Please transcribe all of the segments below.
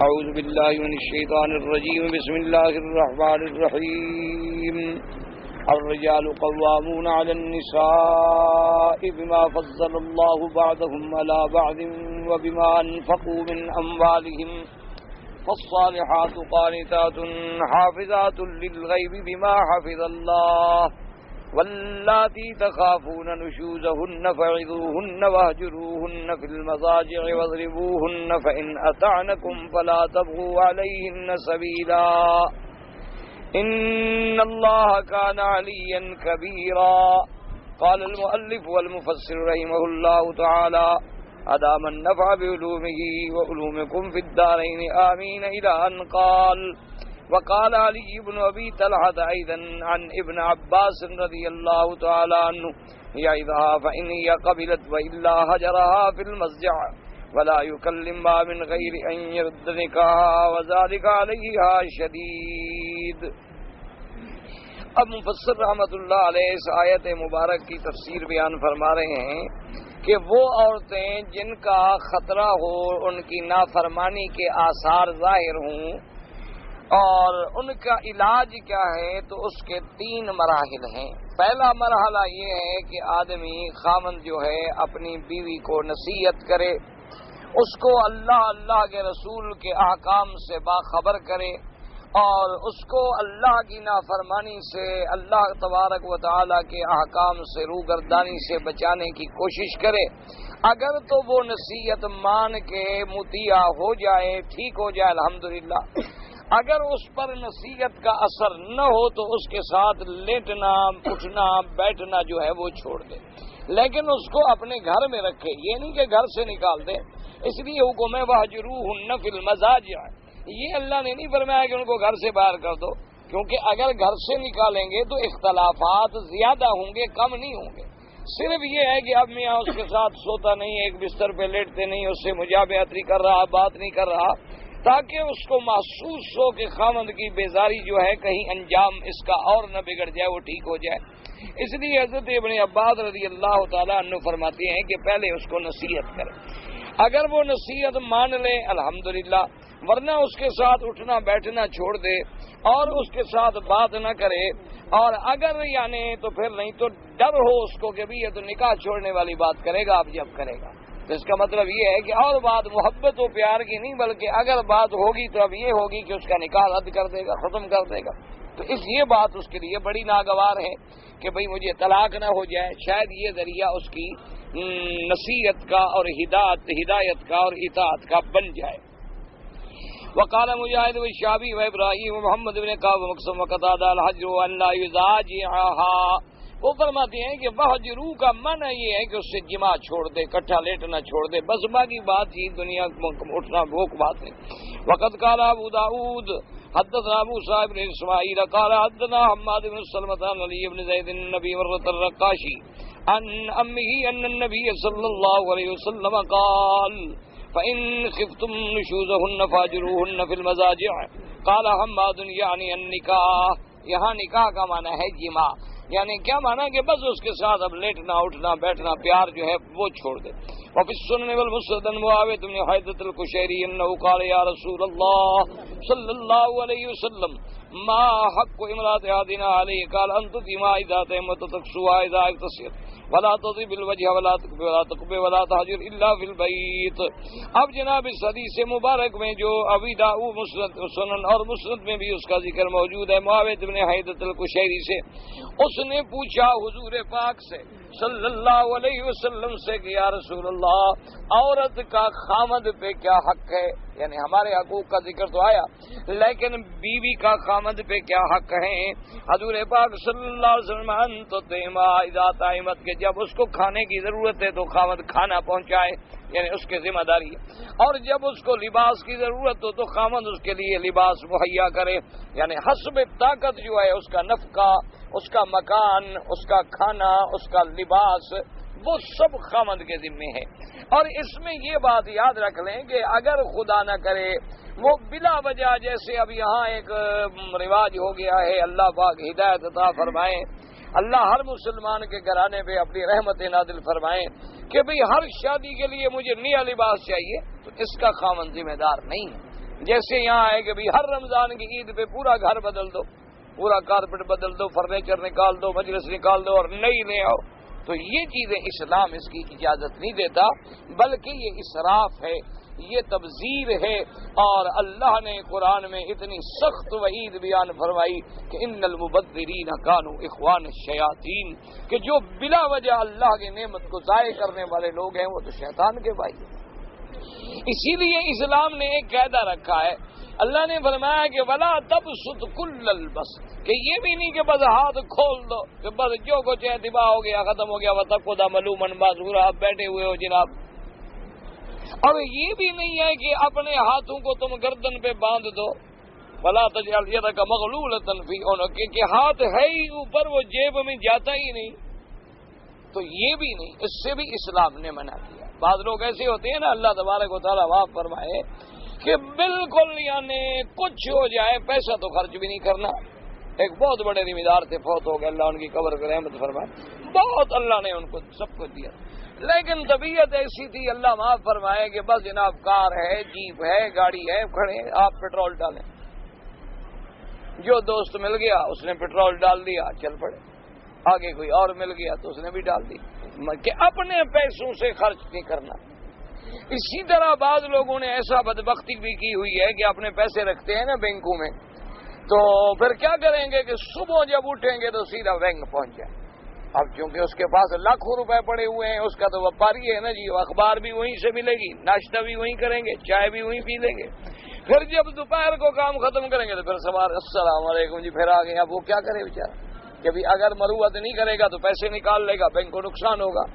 اعوذ باللہ من الشیطان الرجیم بسم اللہ الرحمن الرحیم الرجال قوامون علی النساء بما فضل اللہ بعضهم علی بعض وبما انفقوا من اموالهم فالصالحات قانتات حافظات للغیب بما حفظ اللہ واللاتی تخافون نشوزهن فعظوهن واهجروهن في المضاجع واضربوهن فإن أطعنكم فلا تبغوا عليهن سبيلا إن الله كان عليا كبيرا. قال المؤلف والمفسر رحمه الله تعالى أدام النفع بعلومه وعلومكم في الدارين آمين إلى أن قال. وقال علي بن أبي طلحة أيضا عن ابن عباس رضي الله تعالى عنه يعظها فإن هي قبلت وإلا هجرها في المضجع ولا يكلمها من غير أن يرد نكاحها وذلك عليها شديد. اب مفسر رحمۃ اللہ علیہ اس آیت مبارک کی تفسیر بیان فرما رہے ہیں کہ وہ عورتیں جن کا خطرہ ہو ان کی نافرمانی کے آثار ظاہر ہوں اور ان کا علاج کیا ہے تو اس کے 3 مراحل ہیں. پہلا مرحلہ یہ ہے کہ آدمی خاوند جو ہے اپنی بیوی کو نصیحت کرے، اس کو اللہ کے رسول کے احکام سے باخبر کرے اور اس کو اللہ کی نافرمانی سے، اللہ تبارک و تعالی کے احکام سے روگردانی سے بچانے کی کوشش کرے. اگر تو وہ نصیحت مان کے مطیع ہو جائے، ٹھیک ہو جائے الحمدللہ. اگر اس پر نصیحت کا اثر نہ ہو تو اس کے ساتھ لیٹنا، اٹھنا، بیٹھنا جو ہے وہ چھوڑ دے، لیکن اس کو اپنے گھر میں رکھے، یہ نہیں کہ گھر سے نکال دے. اس لیے حکم ہے وَاهْجُرُوهُنَّ فِي الْمَضَاجِعِ. یہ اللہ نے نہیں فرمایا کہ ان کو گھر سے باہر کر دو، کیونکہ اگر گھر سے نکالیں گے تو اختلافات زیادہ ہوں گے، کم نہیں ہوں گے. صرف یہ ہے کہ اب میاں اس کے ساتھ سوتا نہیں، ایک بستر پہ لیٹتے نہیں، اس سے مجابہت نہیں کر رہا، بات نہیں کر رہا، تاکہ اس کو محسوس ہو کہ خاوند کی بیزاری جو ہے کہیں انجام اس کا اور نہ بگڑ جائے، وہ ٹھیک ہو جائے. اس لیے حضرت ابن عباس رضی اللہ تعالیٰ عنہ فرماتے ہیں کہ پہلے اس کو نصیحت کرے. اگر وہ نصیحت مان لے الحمدللہ، ورنہ اس کے ساتھ اٹھنا بیٹھنا چھوڑ دے اور اس کے ساتھ بات نہ کرے. اور اگر یعنی تو پھر نہیں تو ڈر ہو اس کو کہ بھی یہ تو نکاح چھوڑنے والی بات کرے گا، اب جب کرے گا تو اس کا مطلب یہ ہے کہ اور بات محبت و پیار کی نہیں، بلکہ اگر بات ہوگی تو اب یہ ہوگی کہ اس کا نکاح رد کر دے گا، ختم کر دے گا. تو یہ بات اس کے لیے بڑی ناگوار ہے کہ بھئی مجھے طلاق نہ ہو جائے. شاید یہ ذریعہ اس کی نصیحت کا اور ہدایت کا اور اطاعت کا بن جائے. وقال مجاہد والشعبی وابراہیم ومحمد بن کعب ومقسم وقتادہ الحجر ان لا یزاجعها. وہ فرماتے ہیں کہ وحجرو کا معنی یہ ہے کہ اس سے جماع چھوڑ دے، کٹھا لیٹنا چھوڑ دے، بس باقی بات ہی دنیا اٹھنا وہ بات نہیں. وقد قال ابو داود حدثنا ابو صاحب بن اسماعیل قال حدثنا حماد بن سلمة عن علي بن زيد النبي مرة الرقاشي عن امه ان النبي صلى الله عليه وسلم قال فإن خفتم نشوزهن فاجروهن في المضاجع. قال حماد يعني النکاح. یہاں نکاح کا معنی ہے جماع، یعنی کیا معنی کہ بس اس کے ساتھ اب لیٹنا اٹھنا بیٹھنا پیار جو ہے وہ چھوڑ دے. وفي السنن والمسند عن معاوية بن حيدة القشيري انه قال يا رسول الله صلى الله عليه وسلم ما حق امرأة احدنا عليه؟ قال ان تطعم اذا طعمت وتكسوها اذا اغتسلت ولا تضرب الوجه ولا تقبل ولا تهجر الا في البيت. اب جناب اس حدیث مبارک میں جو ابی داؤد مسند سنن اور مسند میں بھی اس کا ذکر موجود ہے، معاویہ بن حیدۃ القشیری سے اس نے پوچھا حضور پاک سے صلی اللہ علیہ وسلم سے کہ یا رسول اللہ عورت کا خامد پہ کیا حق ہے؟ یعنی ہمارے حقوق کا ذکر تو آیا، لیکن بیوی کا خامد پہ کیا حق ہے؟ حضور پاک صلی اللہ علیہ وسلم انت تیما اذا طعمت کہ جب اس کو کھانے کی ضرورت ہے تو خامد کھانا پہنچائے، یعنی اس کی ذمہ داری ہے. اور جب اس کو لباس کی ضرورت ہو تو خامد اس کے لیے لباس مہیا کرے، یعنی حسب طاقت جو ہے اس کا نفقہ، اس کا مکان، اس کا کھانا، اس کا لباس، وہ سب خامد کے ذمے ہے. اور اس میں یہ بات یاد رکھ لیں کہ اگر خدا نہ کرے وہ بلا وجہ، جیسے اب یہاں ایک رواج ہو گیا ہے، اللہ پاک ہدایت عطا فرمائیں، اللہ ہر مسلمان کے گھرانے پہ اپنی رحمت نازل فرمائیں کہ بھئی ہر شادی کے لیے مجھے نیا لباس چاہیے، تو اس کا خاوند ذمہ دار نہیں ہے. جیسے یہاں ہے کہ ہر رمضان کی عید پہ پورا گھر بدل دو، پورا کارپیٹ بدل دو، فرنیچر نکال دو، مجلس نکال دو اور نئی لے آؤ، تو یہ چیزیں اسلام اس کی اجازت نہیں دیتا، بلکہ یہ اسراف ہے، یہ تبذیر ہے۔ اور اللہ نے قرآن میں اتنی سخت وعید بیان فرمائی کہ ان المبذرین کانوا اخوان الشیاطین، کہ جو بلا وجہ اللہ کی نعمت کو ضائع کرنے والے لوگ ہیں وہ تو شیطان کے بھائی ہیں۔ اسی لیے اسلام نے ایک قاعدہ رکھا ہے، اللہ نے فرمایا کہ ولا تبسط کل البسط، کہ یہ بھی نہیں کہ بس ہاتھ کھول دو کہ بس جو کچھ ہے تباہ ہو گیا، ختم ہو گیا، وتقعد ملوما محسورا، آپ بیٹھے ہوئے ہو جناب۔ اور یہ بھی نہیں ہے کہ اپنے ہاتھوں کو تم گردن پہ باندھ دو، ولا تجعل یدک مغلولۃ فی عنقک، کہ ہاتھ ہے ہی اوپر، وہ جیب میں جاتا ہی نہیں، تو یہ بھی نہیں، اس سے بھی اسلام نے منع کیا۔ بعض لوگ ایسے ہوتے ہیں نا، اللہ تبارک و تعالیٰ معاف فرمائے، کہ بالکل یعنی کچھ ہو جائے پیسہ تو خرچ بھی نہیں کرنا۔ ایک بہت بڑے ذمہ دار تھے، فوت ہو گئے، اللہ ان کی قبر کو رحمت فرمائے، بہت اللہ نے ان کو سب کچھ دیا، لیکن طبیعت ایسی تھی، اللہ معاف فرمائے، کہ بس جناب کار ہے، جیپ ہے، گاڑی ہے، کھڑے آپ پیٹرول ڈالیں، جو دوست مل گیا اس نے پیٹرول ڈال دیا، چل پڑے، آگے کوئی اور مل گیا تو اس نے بھی ڈال دی، کہ اپنے پیسوں سے خرچ نہیں کرنا۔ اسی طرح بعض لوگوں نے ایسا بدبختی بھی کی ہوئی ہے کہ اپنے پیسے رکھتے ہیں نا بینکوں میں، تو پھر کیا کریں گے کہ صبح جب اٹھیں گے تو سیدھا بینک پہنچ جائیں۔ اب چونکہ اس کے پاس لاکھوں روپے پڑے ہوئے ہیں، اس کا تو وپاری ہے نا جی، اخبار بھی وہیں سے ملے گی، ناشتہ بھی وہیں کریں گے، چائے بھی وہیں پی لیں گے، پھر جب دوپہر کو کام ختم کریں گے تو پھر سوار السلام علیکم جی، پھر آ گئے۔ اب وہ کیا کرے بیچارہ، کہ اگر مروت نہیں کرے گا تو پیسے نکال لے گا، بینک کو نقصان ہوگا۔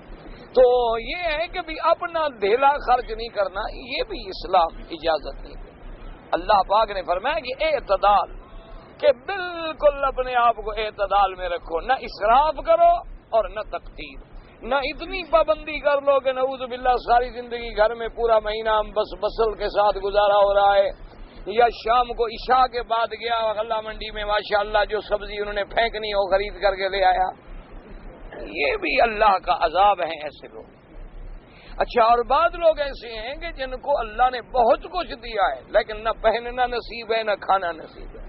تو یہ ہے کہ اپنا دھیلا خرچ نہیں کرنا، یہ بھی اسلام اجازت نہیں دے۔ اللہ پاک نے فرمایا کہ اعتدال، کہ بالکل اپنے آپ کو اعتدال میں رکھو، نہ اسراف کرو اور نہ تقتیر، نہ اتنی پابندی کر لو کہ نعوذ باللہ ساری زندگی گھر میں پورا مہینہ بس بسل کے ساتھ گزارا ہو رہا ہے، یا شام کو عشاء کے بعد گیا غلہ منڈی میں ماشاءاللہ جو سبزی انہوں نے پھینکنی ہو خرید کر کے لے آیا، یہ بھی اللہ کا عذاب ہے ایسے لوگ۔ اچھا، اور بعض لوگ ایسے ہیں کہ جن کو اللہ نے بہت کچھ دیا ہے لیکن نہ پہننا نصیب ہے نہ کھانا نصیب ہے،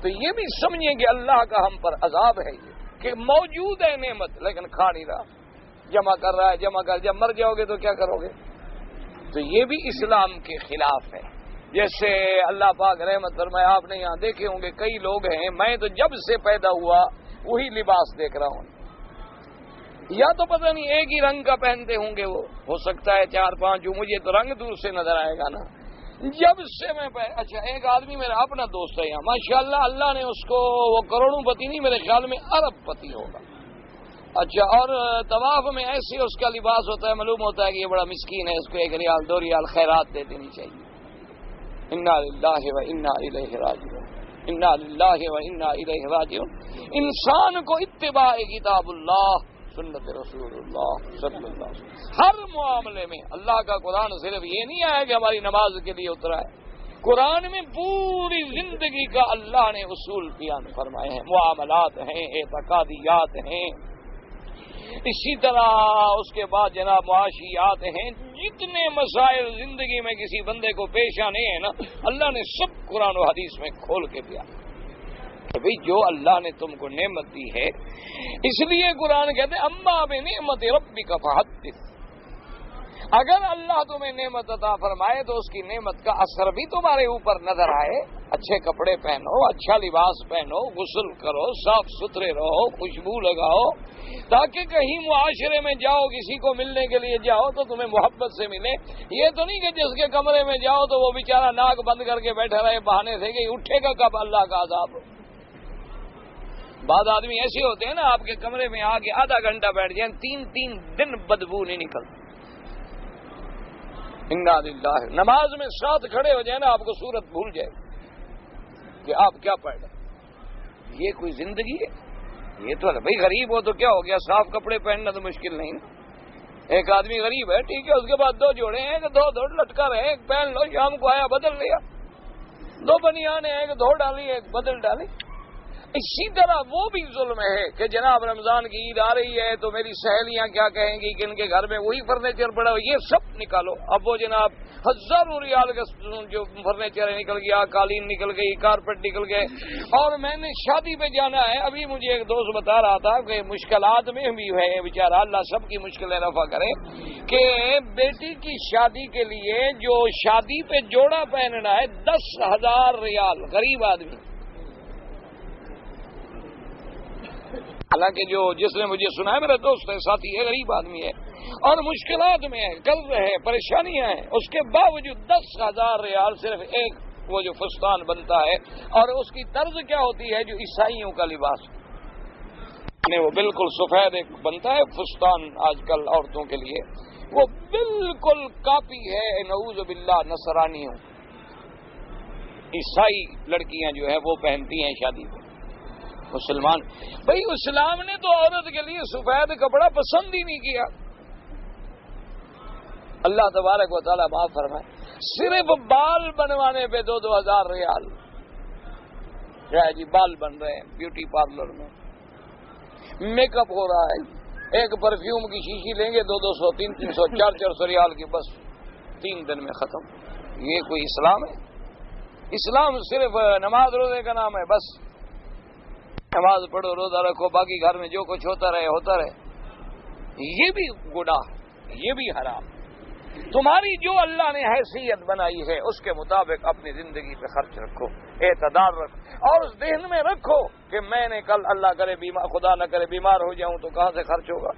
تو یہ بھی سمجھیں کہ اللہ کا ہم پر عذاب ہے، یہ کہ موجود ہے نعمت لیکن کھا نہیں رہا، جمع کر رہا ہے، جمع کر، جب مر جاؤ گے تو کیا کرو گے؟ تو یہ بھی اسلام کے خلاف ہے۔ جیسے اللہ پاک رحمت فرمائے، آپ نے یہاں دیکھے ہوں گے کئی لوگ ہیں، میں تو جب سے پیدا ہوا وہی لباس دیکھ رہا ہوں، یا تو پتہ نہیں ایک ہی رنگ کا پہنتے ہوں گے، وہ ہو سکتا ہے 4-5، جو مجھے تو رنگ دور سے نظر آئے گا نا، جب سے میں اچھا ایک آدمی میرا اپنا دوست ہے یہاں ماشاءاللہ، اللہ نے اس کو، وہ کروڑوں پتی نہیں، میرے خیال میں ارب پتی ہوگا، اچھا، اور طواف میں ایسے اس کا لباس ہوتا ہے، معلوم ہوتا ہے کہ یہ بڑا مسکین ہے، اس کو 1 ریال 2 ریال خیرات دے دینی چاہیے۔ انا للہ و انا الیہ راجعون، انا للہ و انا الیہ راجعون۔ انسان کو اتباع کتاب اللہ، سنت رسول اللہ صلی اللہ علیہ وسلم، ہر معاملے میں اللہ کا قرآن صرف یہ نہیں آیا کہ ہماری نماز کے لیے اترا ہے، قرآن میں پوری زندگی کا اللہ نے اصول بیان فرمائے ہیں، معاملات ہیں، اعتقادیات ہیں، اسی طرح اس کے بعد جناب معاشیات ہیں، جتنے مسائل زندگی میں کسی بندے کو پیش آنے ہیں نا، اللہ نے سب قرآن و حدیث میں کھول کے دیا کہ بھئی جو اللہ نے تم کو نعمت دی ہے، اس لیے قرآن کہتے ہیں اما بنعمت ربک فحدث، اگر اللہ تمہیں نعمت عطا فرمائے تو اس کی نعمت کا اثر بھی تمہارے اوپر نظر آئے، اچھے کپڑے پہنو، اچھا لباس پہنو، غسل کرو، صاف ستھرے رہو، خوشبو لگاؤ، تاکہ کہیں معاشرے میں جاؤ، کسی کو ملنے کے لیے جاؤ تو تمہیں محبت سے ملے۔ یہ تو نہیں کہ جس کے کمرے میں جاؤ تو وہ بیچارہ ناک بند کر کے بیٹھا رہے بہانے سے کہ اٹھے گا کب اللہ کا عذاب۔ بعض آدمی ایسے ہوتے ہیں نا، آپ کے کمرے میں آ کے آدھا گھنٹہ بیٹھ جائیں، 3 دن بدبو نہیں نکلتی۔ انا للہ، نماز میں ساتھ کھڑے ہو جائیں نا، آپ کو صورت بھول جائے کہ آپ کیا پڑھ رہے، یہ کوئی زندگی ہے؟ یہ تو بھائی غریب ہو تو کیا ہو گیا، صاف کپڑے پہننا تو مشکل نہیں نا۔ ایک آدمی غریب ہے، ٹھیک ہے، اس کے بعد 2 جوڑے ہیں کہ 2 لٹکا رہے، ایک پہن لو، شام کو آیا بدل لیا، 2 بنیان ہیں، ایک دھو ڈالی ایک بدل ڈالی۔ اسی طرح وہ بھی ظلم ہے کہ جناب رمضان کی عید آ رہی ہے تو میری سہیلیاں کیا کہیں گی کہ ان کے گھر میں وہی فرنیچر پڑا ہو، یہ سب نکالو۔ اب وہ جناب ہزاروں ریال کا جو فرنیچر نکل گیا، قالین نکل گئی، کارپیٹ نکل گئے، اور میں نے شادی پہ جانا ہے۔ ابھی مجھے ایک دوست بتا رہا تھا کہ مشکلات میں بھی ہے بیچارہ، اللہ سب کی مشکلیں رفع کرے، کہ بیٹی کی شادی کے لیے جو شادی پہ جوڑا پہننا ہے 10,000 ریال، غریب آدمی۔ حالانکہ جس نے مجھے سنا ہے میرا دوست ہے، ساتھی ہے، غریب آدمی ہے اور مشکلات میں ہے، قرض ہے، پریشانیاں ہیں، اس کے باوجود 10,000 ریال صرف ایک وہ جو فستان بنتا ہے، اور اس کی طرز کیا ہوتی ہے؟ جو عیسائیوں کا لباس، وہ بالکل سفید ایک بنتا ہے فستان آج کل عورتوں کے لیے، وہ بالکل کاپی ہے نعوذ باللہ نصرانیوں، عیسائی لڑکیاں جو ہے وہ پہنتی ہیں شادی پہ۔ مسلمان بھائی، اسلام نے تو عورت کے لیے سفید کپڑا پسند ہی نہیں کیا۔ اللہ تبارک و تعالیٰ معاف فرمائے، صرف بال بنوانے پہ 2,000 ریال، جی بال بن رہے ہیں بیوٹی پارلر میں، میک اپ ہو رہا ہے، ایک پرفیوم کی شیشی لیں گے 200 300 400 ریال کی، بس 3 دن میں ختم۔ یہ کوئی اسلام ہے؟ اسلام صرف نماز روزے کا نام ہے، بس نماز پڑھو، روزہ رکھو، باقی گھر میں جو کچھ ہوتا رہے ہوتا رہے۔ یہ بھی گناہ، یہ بھی حرام۔ تمہاری جو اللہ نے حیثیت بنائی ہے اس کے مطابق اپنی زندگی پہ خرچ رکھو، اعتدال رکھو، اور اس ذہن میں رکھو کہ میں نے کل اللہ کرے بیمار، خدا نہ کرے بیمار ہو جاؤں تو کہاں سے خرچ ہوگا؟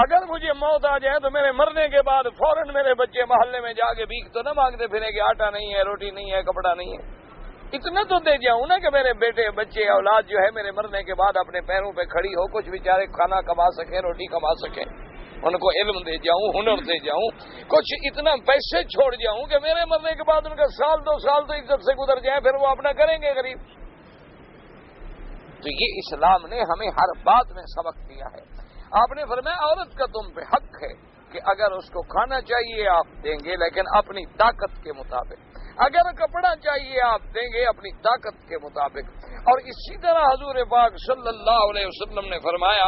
اگر مجھے موت آ جائے تو میرے مرنے کے بعد فوراً میرے بچے محلے میں جا کے بھیک تو نہ مانگتے پھریں کہ آٹا نہیں ہے، روٹی نہیں ہے، کپڑا نہیں ہے۔ اتنا تو دے جاؤں نا کہ میرے بیٹے بچے اولاد جو ہے میرے مرنے کے بعد اپنے پیروں پہ کھڑی ہو، کچھ بیچارے کھانا کما سکیں، روٹی کما سکیں، ان کو علم دے جاؤں، ہنر دے جاؤں، کچھ اتنا پیسے چھوڑ جاؤں کہ میرے مرنے کے بعد ان کا 1-2 سال تو عزت سے گزر جائے، پھر وہ اپنا کریں گے غریب۔ تو یہ اسلام نے ہمیں ہر بات میں سبق دیا ہے۔ آپ نے فرمایا عورت کا تم پہ حق ہے کہ اگر اس کو کھانا چاہیے آپ دیں گے، لیکن اپنی طاقت کے مطابق، اگر کپڑا چاہیے آپ دیں گے اپنی طاقت کے مطابق۔ اور اسی طرح حضور پاک صلی اللہ علیہ وسلم نے فرمایا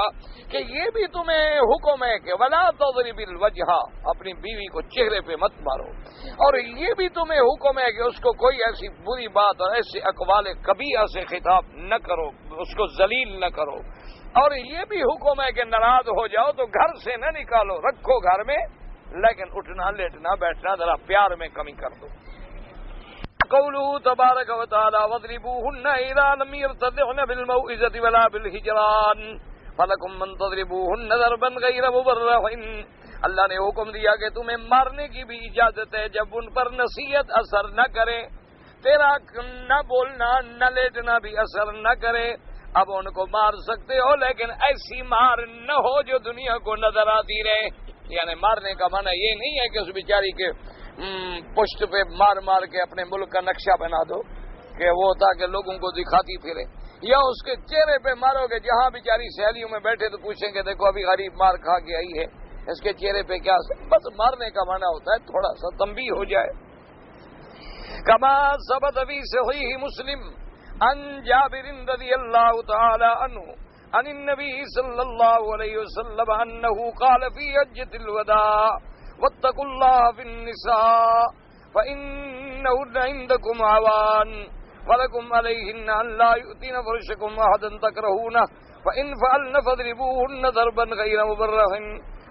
کہ یہ بھی تمہیں حکم ہے کہ ولا تضرب الوجہ، اپنی بیوی کو چہرے پہ مت مارو، اور یہ بھی تمہیں حکم ہے کہ اس کو کوئی ایسی بری بات اور ایسے اقوال کبیرہ سے خطاب نہ کرو، اس کو ذلیل نہ کرو، اور یہ بھی حکم ہے کہ ناراض ہو جاؤ تو گھر سے نہ نکالو، رکھو گھر میں، لیکن اٹھنا لیٹنا بیٹھنا ذرا پیار میں کمی کر دو۔ قوله تبارک و تعالی واضربوهن اذا لم يرتدعن بالموعظة ولا بالهجران فلكم من تضربوهن ضربا غير مبرح۔ اللہ نے حکم دیا کہ تمہیں مارنے کی بھی اجازت ہے جب ان پر نصیحت اثر نہ کرے، تیرا نہ بولنا نہ لیٹنا بھی اثر نہ کرے۔ اب ان کو مار سکتے ہو لیکن ایسی مار نہ ہو جو دنیا کو نظر آتی رہے، یعنی مارنے کا معنی یہ نہیں ہے کہ اس بیچاری کے پشت پہ مار مار کے اپنے ملک کا نقشہ بنا دو کہ وہ تاکہ لوگوں کو دکھاتی پھرے، یا اس کے چہرے پہ مارو کہ جہاں بیچاری سہیلیوں میں بیٹھے تو پوچھیں کہ دیکھو ابھی غریب مار کھا کے آئی ہے، اس کے چہرے پہ کیا، بس مارنے کا معنی ہوتا ہے تھوڑا سا تنبیہ ہو جائے۔ کما ثبت فی صحیح مسلم عن جابر رضی اللہ تعالی عنہ عن النبی صلی اللہ علیہ وسلم انه قال فی حجۃ الوداع واتقوا الله في النساء فإنهن عندكم عوان ولكم عليهن أن لا يؤتين فرشكم أحدا تكرهونه فإن فعلن فاضربوهن ضربا غير مبرح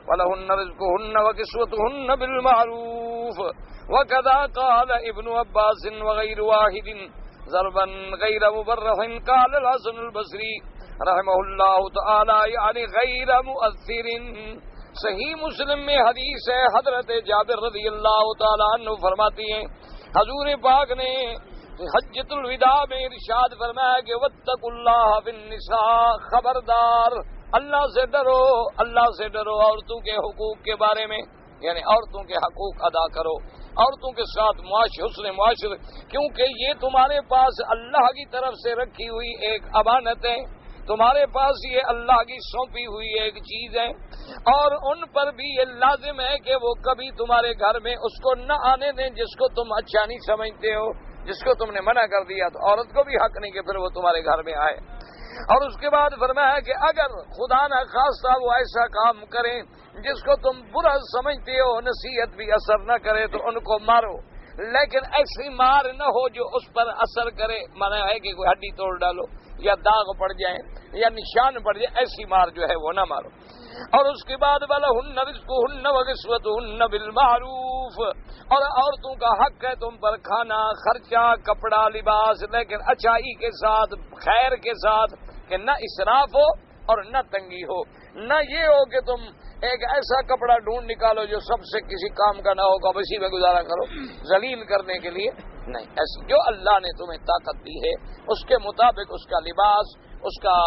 ولهن رزقهن وكسوتهن بالمعروف وكذا قال ابن عباس وغير واحد ضربا غير مبرح قال الحسن البصري رحمه الله تعالى يعني غير مؤثر۔ صحیح مسلم میں حدیث ہے، حضرت جابر رضی اللہ تعالیٰ عنہ فرماتی ہیں حضور پاک نے حجۃ الوداع میں ارشاد فرمایا کہ واتقوا اللہ فی النساء، خبردار اللہ سے ڈرو، اللہ سے ڈرو عورتوں کے حقوق کے بارے میں، یعنی عورتوں کے حقوق ادا کرو، عورتوں کے ساتھ حسن معاشرے، کیونکہ یہ تمہارے پاس اللہ کی طرف سے رکھی ہوئی ایک امانت ہے، تمہارے پاس یہ اللہ کی سونپی ہوئی ایک چیز ہے، اور ان پر بھی یہ لازم ہے کہ وہ کبھی تمہارے گھر میں اس کو نہ آنے دیں جس کو تم اچھا نہیں سمجھتے ہو، جس کو تم نے منع کر دیا، تو عورت کو بھی حق نہیں کہ پھر وہ تمہارے گھر میں آئے۔ اور اس کے بعد فرمایا کہ اگر خدا نہ خواستہ وہ ایسا کام کریں جس کو تم برا سمجھتے ہو، نصیحت بھی اثر نہ کرے تو ان کو مارو، لیکن ایسی مار نہ ہو جو اس پر اثر کرے، مانا ہے کہ کوئی ہڈی توڑ ڈالو یا داغ پڑ جائیں یا نشان پڑ جائے، ایسی مار جو ہے وہ نہ مارو۔ اور اس کے بعد وَلَهُنَّ رِزْقُهُنَّ وَكِسْوَتُهُنَّ بِالْمَعْرُوفِ، اور عورتوں کا حق ہے تم پر کھانا، خرچہ، کپڑا، لباس، لیکن اچھائی کے ساتھ، خیر کے ساتھ، کہ نہ اسراف ہو اور نہ تنگی ہو، نہ یہ ہو کہ تم ایک ایسا کپڑا ڈھونڈ نکالو جو سب سے کسی کام کا نہ ہوگا، اسی میں گزارا کرو ذلیل کرنے کے لیے، نہیں، ایسی جو اللہ نے تمہیں طاقت دی ہے اس کے مطابق اس کا لباس، اس کا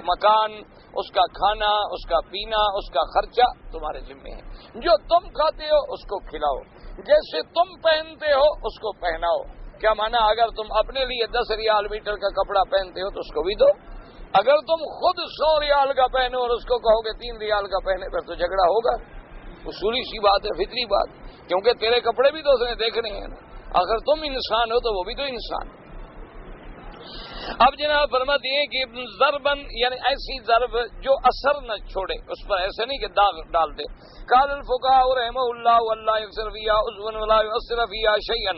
مکان، اس کا کھانا، اس کا پینا، اس کا خرچہ تمہارے ذمہ ہے۔ جو تم کھاتے ہو اس کو کھلاؤ، جیسے تم پہنتے ہو اس کو پہناؤ۔ کیا مانا؟ اگر تم اپنے لیے 10 ریال میٹر کا کپڑا پہنتے ہو تو اس کو بھی دو۔ اگر تم خود 100 ریال کا پہنو اور اس کو کہو گے 3 ریال کا پہنے، پھر تو جھگڑا ہوگا۔ اصولی سی بات ہے، فطری بات، کیونکہ تیرے کپڑے بھی تو اس نے دیکھنے ہیں نا۔ اگر تم انسان ہو تو وہ بھی تو انسان ہے۔ اب جناب فرماتے ہیں کہ ضربن، یعنی ایسی ضرب جو اثر نہ چھوڑے اس پر، ایسے نہیں کہ داغ ڈال دے۔ قال الفقهاء رحمه الله والله يغفر فيها عضوا ولا يؤثر فيها شيئا،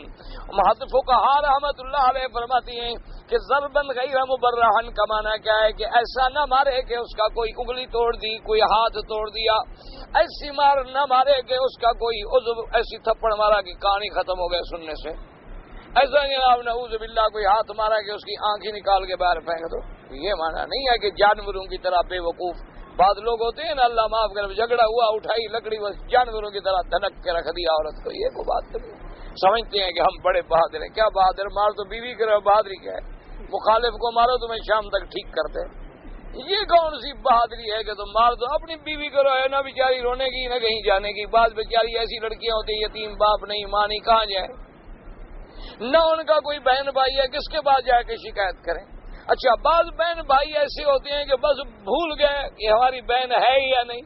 فقهاء رحمت اللہ علیہ فرماتے ہیں کہ ضربن غیر مبرحن کا معنی کیا ہے کہ ایسا نہ مارے کہ اس کا کوئی انگلی توڑ دی، کوئی ہاتھ توڑ دیا، ایسی مار نہ مارے کہ اس کا کوئی عضو، ایسی تھپڑ مارا کہ کان ہی ختم ہو گئے سننے سے، ایسا جناب نعوذ باللہ کوئی ہاتھ مارا کہ اس کی آنکھ ہی نکال کے باہر پھینک دو۔ یہ معنی نہیں ہے کہ جانوروں کی طرح بے وقوف بعض لوگ ہوتے ہیں نا، اللہ معاف کرے، جھگڑا ہوا اٹھائی لکڑی بس جانوروں کی طرح دھنک کے رکھ دیا عورت کو، یہ کوئی بات نہیں۔ سمجھتے ہیں کہ ہم بڑے بہادر ہیں، کیا بہادر؟ مار تو بیوی کرو، بہادری کیا ہے؟ مخالف کو مارو تو میں شام تک ٹھیک کرتے، یہ کون سی بہادری ہے کہ تم مار دو؟ اپنی بیوی کرو، ہے نہ بیچاری رونے کی نہ کہیں جانے کی۔ بعض بیچاری ایسی لڑکیاں ہوتی ہیں یتیم، باپ نہیں ماں نہیں، کہاں جائیں، نہ ان کا کوئی بہن بھائی ہے، کس کے پاس جا کے شکایت کریں؟ اچھا، بعض بہن بھائی ایسے ہوتے ہیں کہ بس بھول گئے کہ ہماری بہن ہے یا نہیں،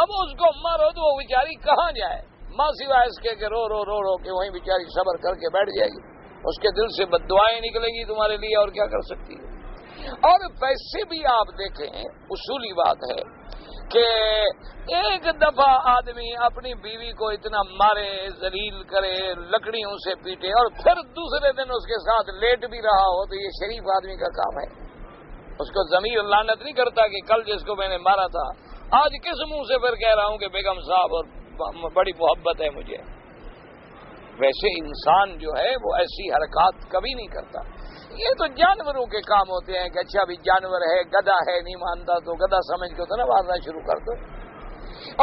اب اس کو مارو تو وہ بیچاری کہاں جائے؟ ماں سوائے اس کے کہ رو رو رو رو کہ وہیں بیچاری صبر کر کے بیٹھ جائے گی، اس کے دل سے بد دعائیں نکلیں گی تمہارے لیے، اور کیا کر سکتی ہے۔ اور ویسے بھی آپ دیکھیں، اصولی بات ہے کہ ایک دفعہ آدمی اپنی بیوی کو اتنا مارے، ذلیل کرے، لکڑیوں سے پیٹے، اور پھر دوسرے دن اس کے ساتھ لیٹ بھی رہا ہو، تو یہ شریف آدمی کا کام ہے؟ اس کو ضمیر لعنت نہیں کرتا کہ کل جس کو میں نے مارا تھا آج کس منہ سے پھر کہہ رہا ہوں کہ بیگم صاحب اور بڑی محبت ہے مجھے؟ ویسے انسان جو ہے وہ ایسی حرکات کبھی نہیں کرتا۔ یہ تو جانوروں کے کام ہوتے ہیں کہ اچھا بھی جانور ہے، گدھا ہے، نہیں مانتا تو گدھا سمجھ کے تو نہ مارنا شروع کر دو۔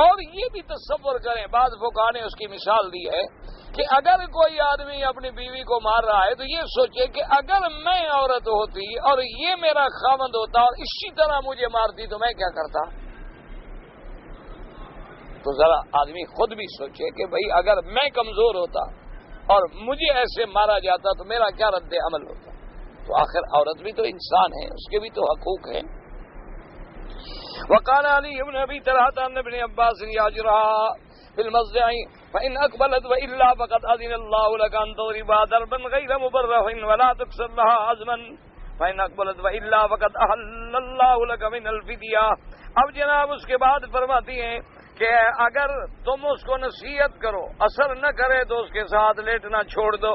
اور یہ بھی تصور کریں، بعض فقہاء نے اس کی مثال دی ہے کہ اگر کوئی آدمی اپنی بیوی کو مار رہا ہے تو یہ سوچے کہ اگر میں عورت ہوتی اور یہ میرا خاوند ہوتا اور اسی طرح مجھے مارتی تو میں کیا کرتا؟ تو ذرا آدمی خود بھی سوچے کہ بھئی اگر میں کمزور ہوتا اور مجھے ایسے مارا جاتا تو میرا کیا رد عمل ہوتا؟ تو آخر عورت بھی تو انسان ہے، اس کے بھی تو حقوق ہیں۔ وقال علی ابن ابی طلحہ عن ابن عباس یاجرها فی المضجع فإن أقبلت وإلا فقد أذن الله لك أن تضربها ضربا غير مبرح ولا تكسر لها عظما فإن أقبلت وإلا فقد أحل الله لك من الفدية۔ اب جناب اس کے بعد فرماتی ہیں کہ اگر تم اس کو نصیحت کرو، اثر نہ کرے تو اس کے ساتھ لیٹنا چھوڑ دو،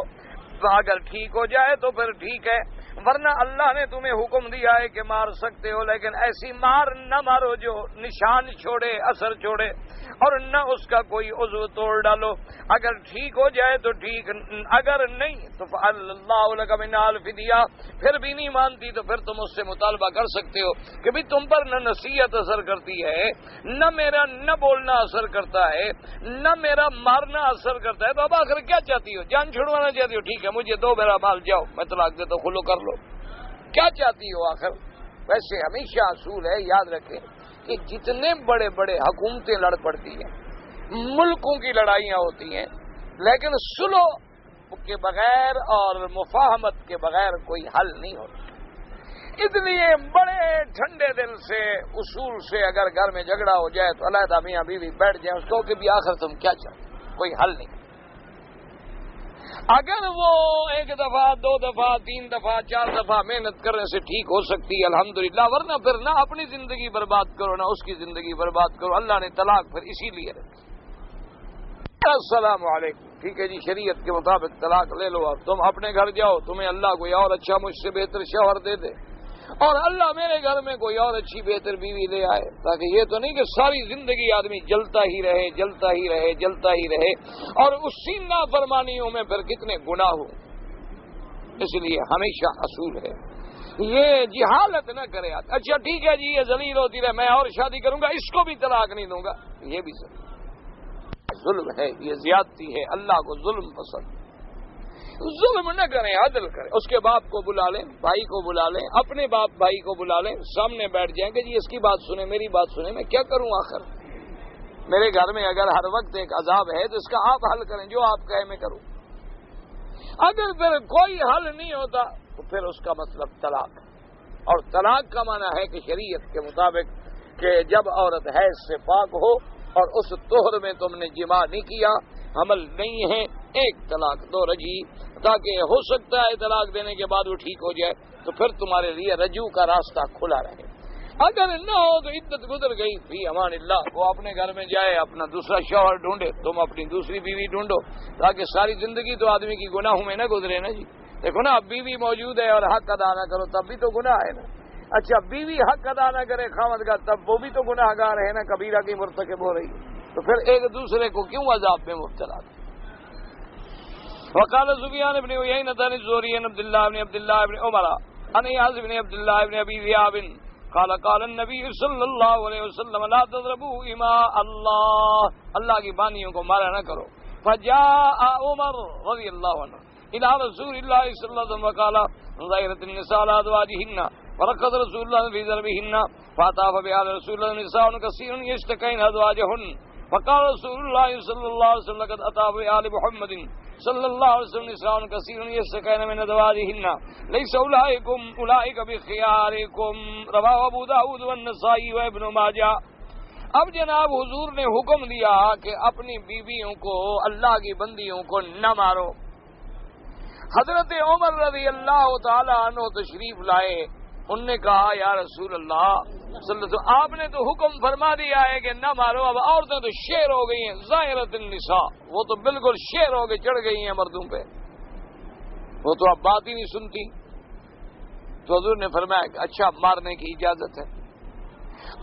اگر ٹھیک ہو جائے تو پھر ٹھیک ہے، ورنہ اللہ نے تمہیں حکم دیا ہے کہ مار سکتے ہو، لیکن ایسی مار نہ مارو جو نشان چھوڑے، اثر چھوڑے، اور نہ اس کا کوئی عضو توڑ ڈالو۔ اگر ٹھیک ہو جائے تو ٹھیک، اگر نہیں تو اللہ لک من الفدیہ، پھر بھی نہیں مانتی تو پھر تم اس سے مطالبہ کر سکتے ہو کہ بھی تم پر نہ نصیحت اثر کرتی ہے، نہ میرا نہ بولنا اثر کرتا ہے، نہ میرا مارنا اثر کرتا ہے، تو اب آخر کیا چاہتی ہو؟ جان چھڑوانا چاہتی ہو؟ ٹھیک ہے، مجھے دو میرا مال، جاؤ میں طلاق دیتا ہوں، خلو کر لو، کیا چاہتی ہو آخر؟ ویسے ہمیشہ اصول ہے، یاد رکھیں کہ جتنے بڑے بڑے حکومتیں لڑ پڑتی ہیں، ملکوں کی لڑائیاں ہوتی ہیں، لیکن صلح کے بغیر اور مفاہمت کے بغیر کوئی حل نہیں ہوتا۔ اس لیے بڑے ٹھنڈے دل سے، اصول سے اگر گھر میں جھگڑا ہو جائے تو علیحدہ میاں بیوی بیٹھ جائیں، اس کو کہ بھی آخر تم کیا چاہتے، کوئی حل نہیں۔ اگر وہ ایک دفعہ 2 دفعہ 3 دفعہ 4 دفعہ محنت کرنے سے ٹھیک ہو سکتی ہے الحمدللہ، ورنہ پھر نہ اپنی زندگی برباد کرو نہ اس کی زندگی برباد کرو۔ اللہ نے طلاق پھر اسی لیے رکھی۔ السلام علیکم، ٹھیک ہے جی، شریعت کے مطابق طلاق لے لو، اب تم اپنے گھر جاؤ، تمہیں اللہ کوئی اور اچھا مجھ سے بہتر شوہر دے دے، اور اللہ میرے گھر میں کوئی اور اچھی بہتر بیوی لے آئے، تاکہ یہ تو نہیں کہ ساری زندگی آدمی جلتا ہی رہے جلتا ہی رہے جلتا ہی رہے، اور اسی نافرمانیوں میں پھر کتنے گناہ ہوں۔ اس لیے ہمیشہ اصول ہے یہ جہالت نہ کرے۔ اچھا ٹھیک ہے جی، یہ ذلیل ہوتی رہے، میں اور شادی کروں گا، اس کو بھی طلاق نہیں دوں گا، یہ بھی ظلم ہے، یہ زیادتی ہے، اللہ کو ظلم پسند۔ ظلم نہ کریں، عدل کریں، اس کے باپ کو بلا لیں، بھائی کو بلا لیں، اپنے باپ بھائی کو بلا لیں، سامنے بیٹھ جائیں کہ جی اس کی بات سنیں، میری بات سنیں، میں کیا کروں، آخر میرے گھر میں اگر ہر وقت ایک عذاب ہے تو اس کا آپ حل کریں، جو آپ کہیں میں کروں۔ اگر پھر کوئی حل نہیں ہوتا تو پھر اس کا مطلب طلاق ہے، اور طلاق کا معنی ہے کہ شریعت کے مطابق کہ جب عورت حیض سے پاک ہو اور اس طہر میں تم نے جماع نہیں کیا، حمل نہیں ہے، ایک طلاق دو رجی، تاکہ ہو سکتا ہے طلاق دینے کے بعد وہ ٹھیک ہو جائے، تو پھر تمہارے لیے رجوع کا راستہ کھلا رہے۔ اگر نہ ہو تو عدت گزر گئی، فی امان اللہ، وہ اپنے گھر میں جائے، اپنا دوسرا شوہر ڈھونڈے، تم اپنی دوسری بیوی ڈھونڈو، تاکہ ساری زندگی تو آدمی کی گناہوں میں نہ گزرے نا جی۔ دیکھو نا، اب بیوی موجود ہے اور حق ادا نہ کرو تب بھی تو گناہ ہے نا۔ اچھا، بیوی حق ادا نہ کرے خاوند کا تب وہ بھی تو گناہ گار ہے نا، کبیرہ کی مرتکب ہو رہی ہے، تو پھر ایک دوسرے کو کیوں عذاب میں مبتلا دے۔ وقال سفیان بن عیینہ عن الزہری عن عبد اللہ بن عمر عن انس بن عبد اللہ بن ابی ذئاب قال قال النبی صلی اللہ علیہ وسلم لا تضربوا اماء اللہ کی بانیوں کو مارا نہ کرو۔ فجاء عمر رضی اللہ عنہ الى رسول اللہ صلی اللہ علیہ وسلم وقال ظاہرت النساء على ازواجهن ورخص رسول اللہ في ضربهن فاطاف بها رسول الله نساء كثير يشتكين ازواجهن فقال رسول الله صلی اللہ علیہ وسلم لقد اتى بآل محمد صلی اللہ علیہ وسلم نساء كثير يشتكين من ازواجهن ليس اولئك بخياركم رواه ابو داود والنسائی وابن ماجہ۔ اب جناب حضور نے حکم دیا کہ اپنی بیویوں کو، اللہ کی بندیوں کو نہ مارو۔ حضرت عمر رضی اللہ تعالی عنہ تشریف لائے، انہوں نے کہا یا رسول اللہ صلی اللہ علیہ وسلم، آپ نے تو حکم فرما دیا ہے کہ نہ مارو، اب عورتیں تو شیر ہو گئی ہیں، ظاہرۃ النساء، وہ تو بالکل شیر ہو کے چڑھ گئی ہیں مردوں پہ، وہ تو اب بات ہی نہیں سنتی۔ تو حضور نے فرمایا کہ اچھا مارنے کی اجازت ہے۔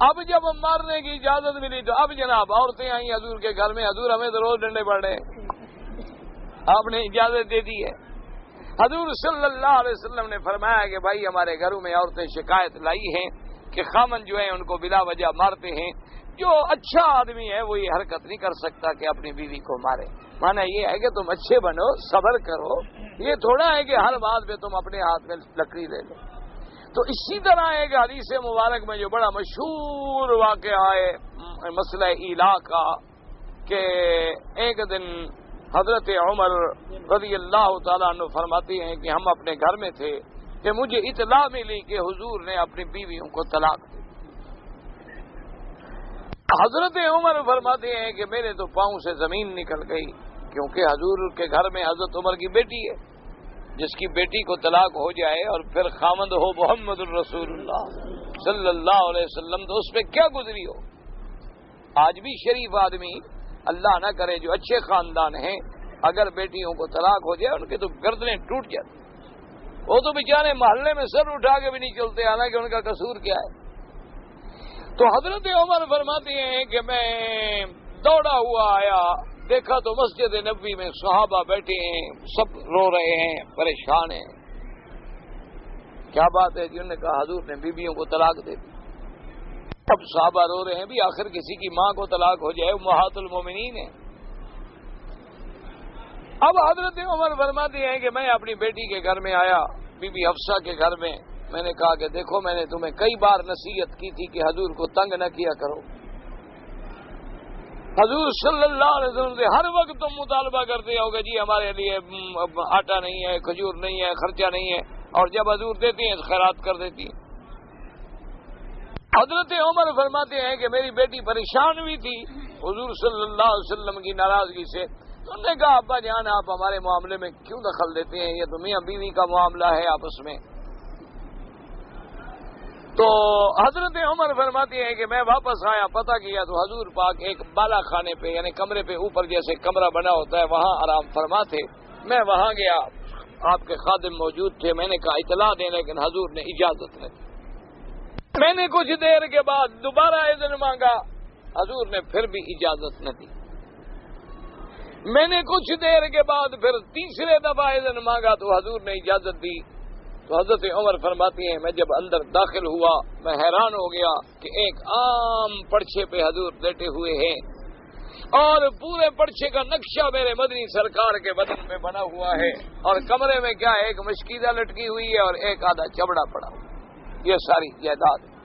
اب جب مارنے کی اجازت ملی تو اب جناب عورتیں آئیں حضور کے گھر میں، حضور ہمیں تو روز ڈنڈے پڑ رہے ہیں، آپ نے اجازت دے دی ہے۔ حضور صلی اللہ علیہ وسلم نے فرمایا کہ بھائی ہمارے گھروں میں عورتیں شکایت لائی ہیں کہ خامن جو ہیں ان کو بلا وجہ مارتے ہیں۔ جو اچھا آدمی ہے وہ یہ حرکت نہیں کر سکتا کہ اپنی بیوی کو مارے، مانا یہ ہے کہ تم اچھے بنو، صبر کرو، یہ تھوڑا ہے کہ ہر بات پہ تم اپنے ہاتھ میں لکڑی لے لو۔ تو اسی طرح ایک حدیث مبارک میں جو بڑا مشہور واقعہ ہے مسئلہ ایلا کا، کہ ایک دن حضرت عمر رضی اللہ تعالیٰ عنہ فرماتے ہیں کہ ہم اپنے گھر میں تھے کہ مجھے اطلاع ملی کہ حضور نے اپنی بیویوں کو طلاق دی۔ حضرت عمر فرماتے ہیں کہ میرے تو پاؤں سے زمین نکل گئی، کیونکہ حضور کے گھر میں حضرت عمر کی بیٹی ہے، جس کی بیٹی کو طلاق ہو جائے اور پھر خامند ہو محمد الرسول اللہ صلی اللہ علیہ وسلم، تو اس پہ کیا گزری ہو۔ آج بھی شریف آدمی، اللہ نہ کرے جو اچھے خاندان ہیں، اگر بیٹیوں کو طلاق ہو جائے ان کے تو گردنیں ٹوٹ جاتی، وہ تو بیچارے محلے میں سر اٹھا کے بھی نہیں چلتے، حالانکہ ان کا قصور کیا ہے۔ تو حضرت عمر فرماتے ہیں کہ میں دوڑا ہوا آیا، دیکھا تو مسجد نبوی میں صحابہ بیٹھے ہیں، سب رو رہے ہیں، پریشان ہیں۔ کیا بات ہے؟ جنہوں نے کہا حضور نے بیویوں کو طلاق دے دی۔ اب صحابہ رو رہے ہیں، بھی آخر کسی کی ماں کو طلاق ہو جائے، امہات المومنین ہیں۔ اب حضرت عمر فرماتے ہیں کہ میں اپنی بیٹی کے گھر میں آیا، بی بی حفصہ کے گھر میں نے کہا کہ دیکھو میں نے تمہیں کئی بار نصیحت کی تھی کہ حضور کو تنگ نہ کیا کرو، حضور صلی اللہ علیہ وسلم سے ہر وقت تم مطالبہ کرتے ہو کہ جی ہمارے لیے آٹا نہیں ہے، کھجور نہیں ہے، خرچہ نہیں ہے، اور جب حضور دیتے ہیں خیرات کر دیتی ہیں۔ حضرت عمر فرماتے ہیں کہ میری بیٹی پریشان ہوئی تھی حضور صلی اللہ علیہ وسلم کی ناراضگی سے، انہوں نے کہا ابا جان آپ ہمارے معاملے میں کیوں دخل دیتے ہیں، یہ تو میاں بیوی کا معاملہ ہے آپس میں۔ تو حضرت عمر فرماتی ہیں کہ میں واپس آیا، پتہ کیا تو حضور پاک ایک بالا خانے پہ یعنی کمرے پہ اوپر جیسے کمرہ بنا ہوتا ہے وہاں آرام فرما تھے۔ میں وہاں گیا، آپ کے خادم موجود تھے، میں نے کہا اطلاع دیں، لیکن حضور نے اجازت نہیں۔ میں نے کچھ دیر کے بعد دوبارہ اذن مانگا، حضور نے پھر بھی اجازت نہ دی۔ میں نے کچھ دیر کے بعد پھر تیسرے دفعہ اذن مانگا تو حضور نے اجازت دی۔ تو حضرت عمر فرماتی ہیں میں جب اندر داخل ہوا میں حیران ہو گیا کہ ایک عام پرچے پہ حضور لیٹے ہوئے ہیں اور پورے پرچے کا نقشہ میرے مدنی سرکار کے بدن میں بنا ہوا ہے، اور کمرے میں کیا ایک مشکیزہ لٹکی ہوئی ہے اور ایک آدھا چبڑا پڑا ہوا، یہ ساری جائیداد۔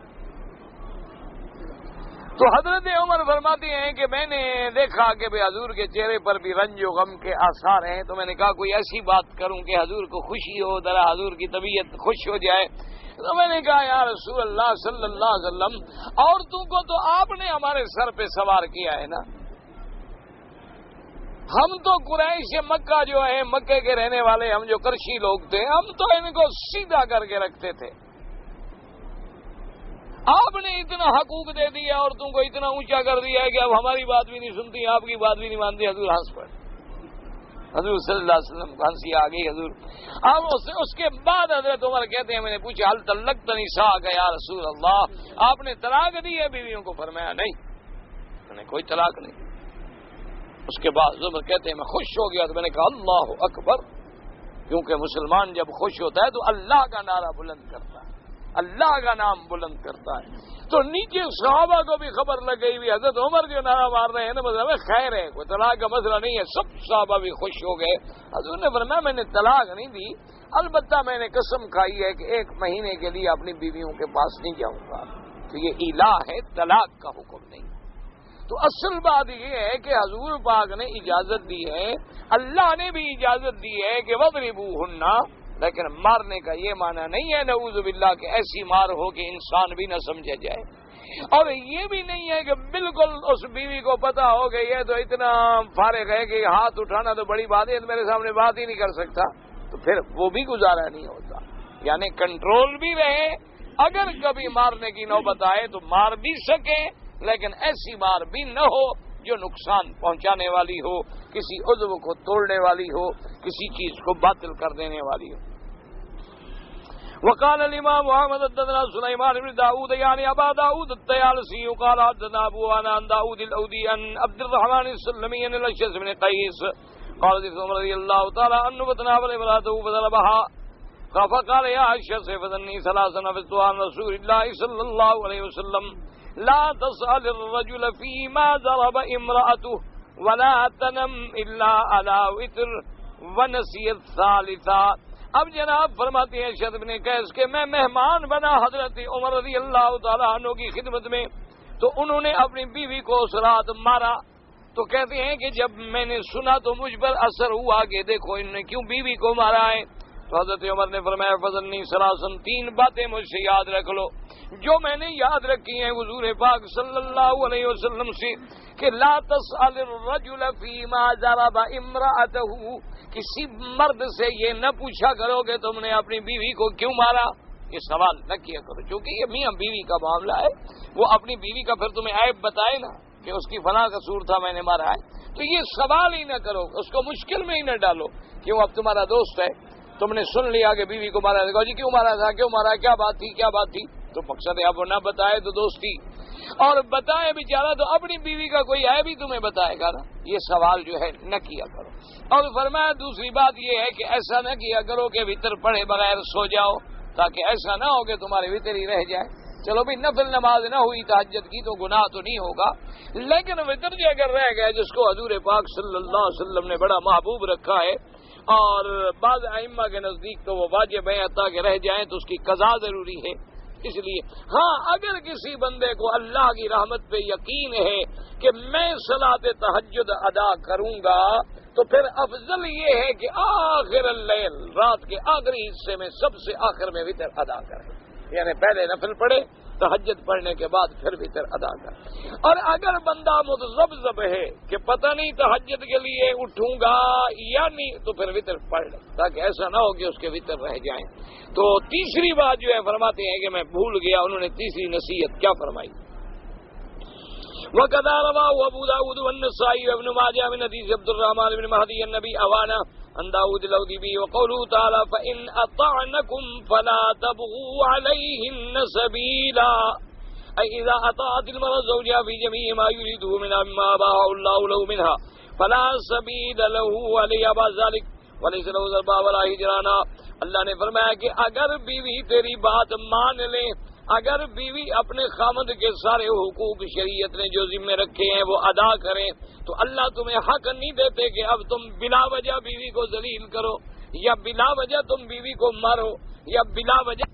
تو حضرت عمر فرماتی ہیں کہ میں نے دیکھا کہ حضور کے چہرے پر بھی رنج و غم کے آثار ہیں، تو میں نے کہا کوئی ایسی بات کروں کہ حضور کو خوشی ہو، ذرا حضور کی طبیعت خوش ہو جائے۔ تو میں نے کہا یا رسول اللہ صلی اللہ علیہ وسلم، عورتوں کو تو آپ نے ہمارے سر پہ سوار کیا ہے نا، ہم تو قریش مکہ جو ہے، مکے کے رہنے والے ہم جو قرشی لوگ تھے، ہم تو ان کو سیدھا کر کے رکھتے تھے، آپ نے اتنا حقوق دے دیا، عورتوں کو اتنا اونچا کر دیا ہے کہ اب ہماری بات بھی نہیں سنتی، آپ کی بات بھی نہیں مانتی۔ حضور ہنس پڑے، حضور صلی اللہ علیہ وسلم کو ہنسی آ گئی حضور۔ اب اس کے بعد حضرت عمر کہتے ہیں میں نے پوچھا حل طلقت نساءک یا رسول اللہ، آپ نے طلاق دی ہے بیویوں کو؟ فرمایا نہیں، میں نے کوئی طلاق نہیں۔ اس کے بعد عمر کہتے ہیں میں خوش ہو گیا، تو میں نے کہا اللہ اکبر، کیونکہ مسلمان جب خوش ہوتا ہے تو اللہ کا نعرہ بلند کرتا ہے، اللہ کا نام بلند کرتا ہے۔ تو نیچے صحابہ کو بھی خبر لگ گئی بھی حضرت عمر جو نعرہ مار رہے ہیں نا مطلب خیر ہے، کوئی طلاق کا مسئلہ نہیں ہے، سب صحابہ بھی خوش ہو گئے۔ حضور نے فرمایا میں نے طلاق نہیں دی، البتہ میں نے قسم کھائی ہے کہ 1 مہینے کے لیے اپنی بیویوں کے پاس نہیں جاؤں گا۔ تو یہ الہ ہے، طلاق کا حکم نہیں۔ تو اصل بات یہ ہے کہ حضور پاک نے اجازت دی ہے، اللہ نے بھی اجازت دی ہے کہ وَاضْرِبُوهُنَّ، لیکن مارنے کا یہ معنی نہیں ہے نعوذ باللہ کہ ایسی مار ہو کہ انسان بھی نہ سمجھا جائے، اور یہ بھی نہیں ہے کہ بالکل اس بیوی کو پتا ہو کہ یہ تو اتنا فارغ ہے کہ ہاتھ اٹھانا تو بڑی بات ہے، میرے سامنے بات ہی نہیں کر سکتا، تو پھر وہ بھی گزارا نہیں ہوتا۔ یعنی کنٹرول بھی رہے، اگر کبھی مارنے کی نوبت آئے تو مار بھی سکے، لیکن ایسی مار بھی نہ ہو جو نقصان پہنچانے والی ہو، کسی عضو کو توڑنے والی ہو، کسی چیز کو باطل کر دینے والی ہو۔ وقال الامام محمد حدثنا سليمان بن داود يعني ابا داود الطيالسي قال حدثنا ابو انا عن داود الاودي عن عبد الرحمن السلمي عن الاشعث بن قيس قال عمر رضي الله تعالى عنه فتناول امراته فضربها فقال يا اشعث فذني ثلاثا نفذت عن رسول الله صلى الله عليه وسلم لا تسأل الرجل فيما ضرب امرأته ولا تنم الا على وتر ونسي الثالثة۔ اب جناب فرماتے ہیں اشعث بن قیس کہ میں مہمان بنا حضرت عمر رضی اللہ تعالیٰ عنہ کی خدمت میں، تو انہوں نے اپنی بیوی کو اس رات مارا، تو کہتے ہیں کہ جب میں نے سنا تو مجھ پر اثر ہوا کہ دیکھو انہوں نے کیوں بیوی کو مارا ہے، تو حضرت عمر نے فرمایا فضلنی سلاسن، 3 باتیں مجھ سے یاد رکھ لو جو میں نے یاد رکھی ہیں حضور پاک صلی اللہ علیہ وسلم سے، کہ لا تسأل الرجل فیما ضرب امرأته، کسی مرد سے یہ نہ پوچھا کرو کہ تم نے اپنی بیوی کو کیوں مارا، یہ سوال نہ کیا کرو، کیونکہ یہ میاں بیوی کا معاملہ ہے، وہ اپنی بیوی کا پھر تمہیں عیب بتائے نا کہ اس کی فلاں قصور تھا میں نے مارا ہے، تو یہ سوال ہی نہ کرو، اس کو مشکل میں ہی نہ ڈالو، کیوں اب تمہارا دوست ہے، تم نے سن لیا کہ بیوی کو مارا، کہو جی کیوں مارا تھا، کیوں مارا، کیا بات تھی، کیا بات تھی، تو مقصد ہے اب وہ نہ بتائے تو دوستی، اور بتائے بیچارہ تو اپنی بیوی کا کوئی عیب ہی تمہیں بتائے گا نا، یہ سوال جو ہے نہ کیا کرو۔ اور فرمایا دوسری بات یہ ہے کہ ایسا نہ کیا کرو کہ وتر پڑھے بغیر سو جاؤ، تاکہ ایسا نہ ہو کہ تمہارے وتر ہی رہ جائے۔ چلو بھی نفل نماز نہ ہوئی تہجد کی تو گناہ تو نہیں ہوگا، لیکن وتر جو اگر رہ گئے جس کو حضور پاک صلی اللہ علیہ وسلم نے بڑا محبوب رکھا ہے، اور بعض ائمہ کے نزدیک تو وہ واجب ہے حتیٰ کہ رہ جائیں تو اس کی قضا ضروری ہے، اس لیے ہاں اگر کسی بندے کو اللہ کی رحمت پہ یقین ہے کہ میں صلاۃ تہجد ادا کروں گا، تو پھر افضل یہ ہے کہ آخر اللیل، رات کے آخری حصے میں سب سے آخر میں وتر ادا کرے، یعنی پہلے نفل پڑھے تہجد پڑھنے کے بعد پھر وتر ادا کر۔ اور اگر بندہ متذبذب ہے کہ پتہ نہیں تہجد کے لیے اٹھوں گا یا نہیں تو پھر وتر پڑھ لے، تاکہ ایسا نہ ہو کہ اس کے وتر رہ جائیں۔ تو تیسری بات جو ہے فرماتے ہیں کہ میں بھول گیا، انہوں نے تیسری نصیحت کیا فرمائی؟ وَقَدَا رَوَاهُ أَبُو دَاوُودَ وَالنَّسَائِيُّ وَابْنُ مَاجَهَ مِنْ حَدِيثِ عبد الرحمن بن مهدي النبي أوانا عن داود الأودبي وقوله تعالى فإن أطعنكم فلا تبغوا عليهن سبيلا، أي إذا أطاعت المرأة زوجها في جميع ما يريده منها مما أباحه الله له منها فلا سبيل له عليها بعد ذلك وليس له ضربا ولا هجرانا۔ اللہ نے فرمایا کہ اگر بیوی تیری بات مان لے، اگر بیوی اپنے خامد کے سارے حقوق شریعت نے جو ذمے رکھے ہیں وہ ادا کریں تو اللہ تمہیں حق نہیں دیتے کہ اب تم بلا وجہ بیوی کو ذلیل کرو یا بلا وجہ تم بیوی کو مارو یا بلا وجہ